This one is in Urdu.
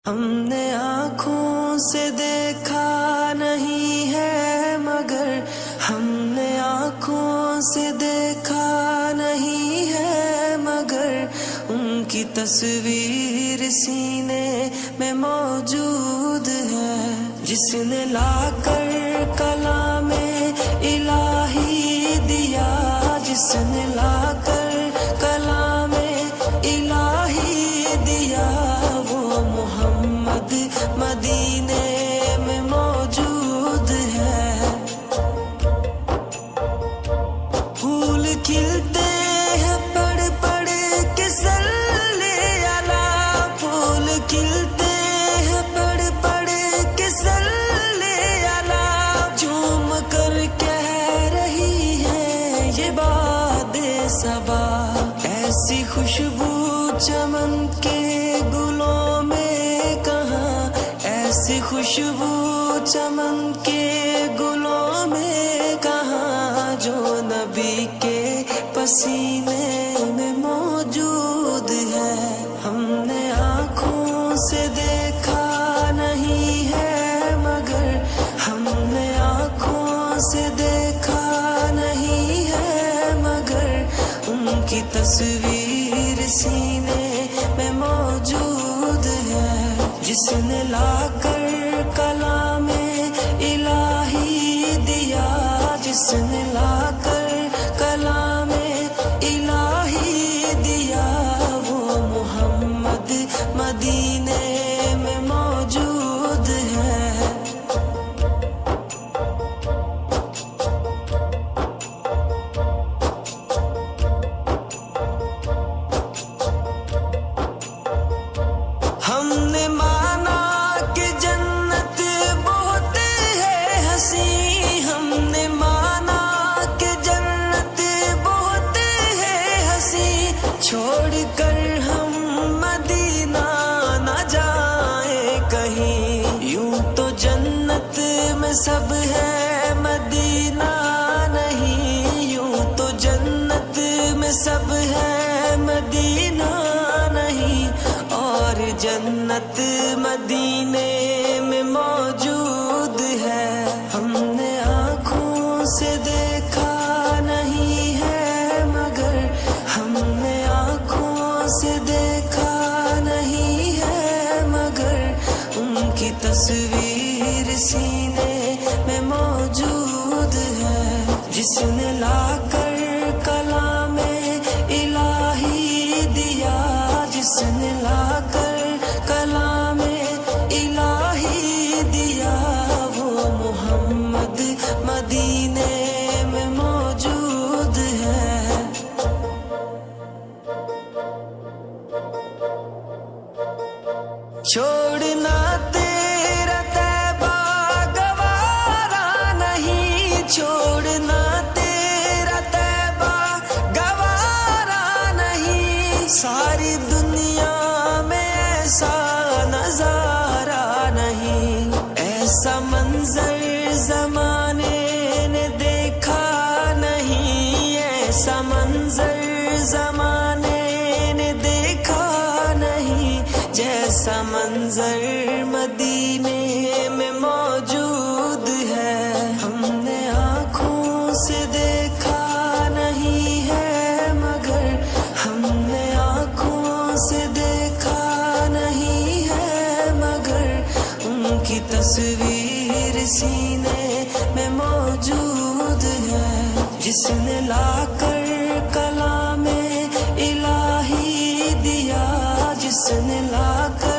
ہم نے آنکھوں سے دیکھا نہیں ہے مگر ہم نے آنکھوں سے دیکھا نہیں ہے مگر ان کی تصویر سینے میں موجود ہے، جس نے لا کر کلام الہی دیا، جس نے لا کر کلام الہی دیا، وہ محمد مدینے میں موجود ہے۔ پھول کھلتے ہیں پڑھ پڑھ کے صلی علی، پھول کھلتے ہیں پڑھ پڑھ کے صلی علی، جھوم کر کہہ رہی ہے یہ باد صبا، ایسی خوشبو چمن کے گلوں میں کہاں، ایسی خوشبو چمن کے گلوں میں کہاں، جو نبی کے پسینے میں موجود ہے۔ ہم نے آنکھوں سے دیکھا نہیں ہے مگر ہم نے آنکھوں سے دیکھا نہیں ہے مگر ان کی تصویر سینے میں موجود ہے، جس نے لا کر کلام الہی دیا، جس نے لا کر کلام الہی دیا، وہ محمد مدینے میں موجود ہے۔ ہم نے مانا کہ جنت بہت ہے حسین، ہم نے مانا کہ جنت بہت ہے حسین، چھوڑ کر ہم مدینہ نہ جائیں کہیں، یوں تو جنت میں سب ہے مدینہ نہیں، یوں تو جنت میں سب ہے مدینہ نہیں، اور جنت مدینے میں موجود ہے۔ ہم نے آنکھوں سے دیکھا نہیں ہے مگر ہم نے آنکھوں سے دیکھا نہیں ہے مگر ان کی تصویر سینے میں موجود ہے، جس نے لا کر کلام الہی دیا، جس نے لا کر کلام الہی دیا، وہ محمد مدینے میں موجود ہے۔ چھوڑنا تیرا طیبہ گوارا نہیں، چھوڑنا تیرا طیبہ گوارا نہیں، ساری دنیا میں ایسا نظارہ نہیں، ایسا منظر زمانے نے دیکھا نہیں، ایسا منظر زمانے نے دیکھا نہیں، جیسا منظر مدینے میں موجود ہے۔ ہم نے آنکھوں سے دیکھا نہیں ہے مگر ہم نے آنکھوں سے دیکھا نہیں ہے مگر ان کی تصویر سینے میں موجود ہے، جس نے لا کر کلام الہی دیا، جس نے لا کر